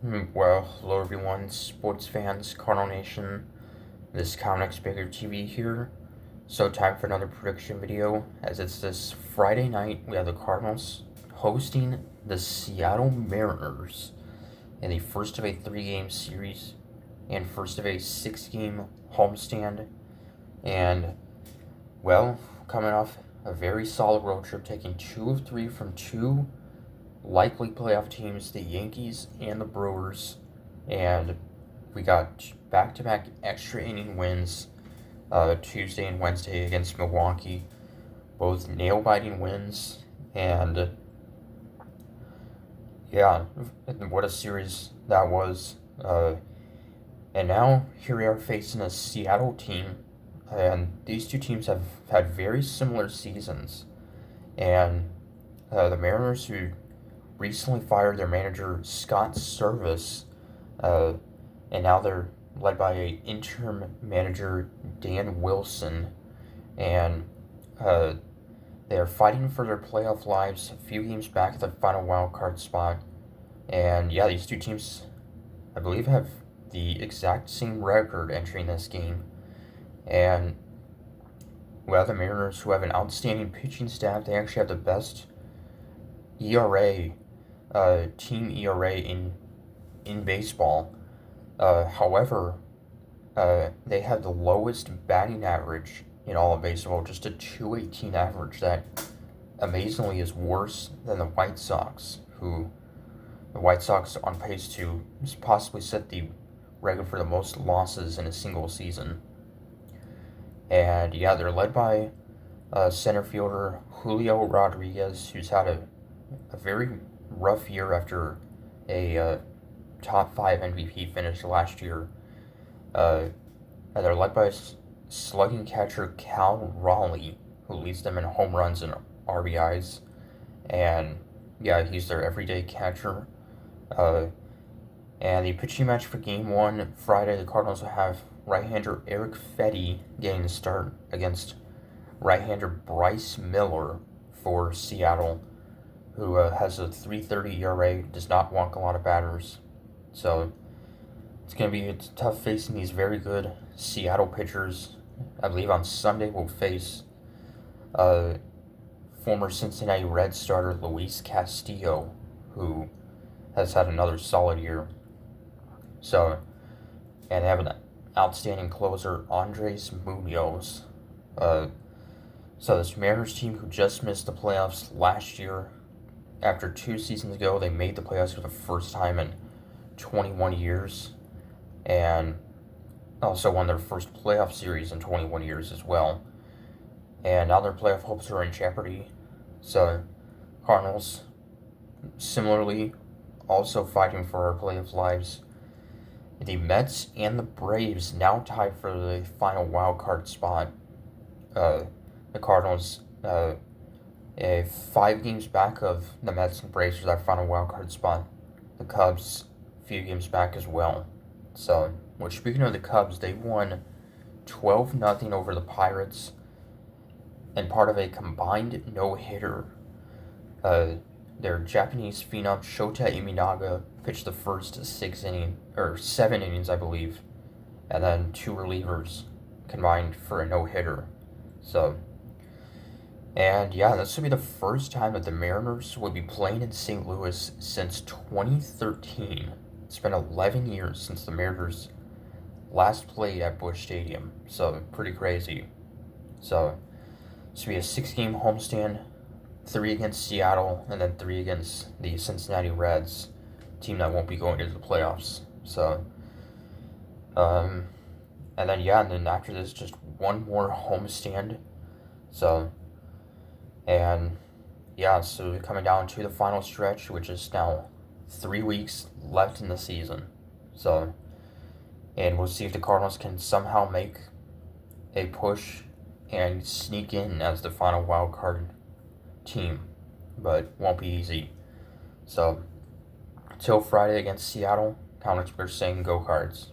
Well, hello everyone, sports fans, Cardinal Nation. This is Comics Bigger TV here. So time for another prediction video. As it's this Friday night, we have the Cardinals hosting the Seattle Mariners in the first of a 3-game series and first of a 6-game homestand. And well, coming off a very solid road trip, taking 2 of 3 from 2 likely playoff teams, the Yankees and the Brewers, and we got back-to-back extra inning wins Tuesday and Wednesday against Milwaukee, both nail-biting wins, and yeah, what a series that was. And now here we are facing a Seattle team, and these two teams have had very similar seasons, and the Mariners, who recently fired their manager Scott Service, and now they're led by a interim manager Dan Wilson, and they are fighting for their playoff lives, a few games back at the final wild card spot. And yeah, these two teams, I believe, have the exact same record entering this game. And well, the Mariners, who have an outstanding pitching staff, they actually have the best ERA, team ERA in baseball. However, they have the lowest batting average in all of baseball, just a 218 average. That amazingly is worse than the White Sox, who the White Sox on pace to possibly set the record for the most losses in a single season. And yeah, they're led by center fielder Julio Rodriguez, who's had a very rough year after a top 5 MVP finish last year. And they're led by slugging catcher Cal Raleigh, who leads them in home runs and RBIs. And yeah, he's their everyday catcher. And the pitching match for Game 1 Friday, the Cardinals will have right-hander Eric Fetty getting the start against right-hander Bryce Miller for Seattle, who has a 3.30 ERA, does not walk a lot of batters. So it's tough facing these very good Seattle pitchers. I believe on Sunday we'll face former Cincinnati Reds starter Luis Castillo, who has had another solid year. So, and they have an outstanding closer, Andres Munoz. So this Mariners team, who just missed the playoffs last year, after 2 seasons ago, they made the playoffs for the first time in 21 years, and also won their first playoff series in 21 years as well. And now their playoff hopes are in jeopardy. So, Cardinals, similarly, also fighting for our playoff lives. The Mets and the Braves now tied for the final wild card spot. The Cardinals, 5 games back of the Mets and Braves for that final wild card spot. The Cubs, a few games back as well. So, speaking of the Cubs, they won 12-0 over the Pirates, and part of a combined no-hitter. Their Japanese phenom Shota Imanaga pitched the first 7 innings, I believe, and then 2 relievers combined for a no-hitter. So, and yeah, this would be the first time that the Mariners would be playing in St. Louis since 2013. It's been 11 years since the Mariners last played at Busch Stadium, so pretty crazy. So, this will be a 6-game homestand, 3 against Seattle, and then 3 against the Cincinnati Reds, team that won't be going into the playoffs. So, and then after this, just 1 more homestand. So, and yeah, so we're coming down to the final stretch, which is now 3 weeks left in the season. So, and we'll see if the Cardinals can somehow make a push and sneak in as the final wild card team, but won't be easy. So, until Friday against Seattle, Comics are saying go Cards.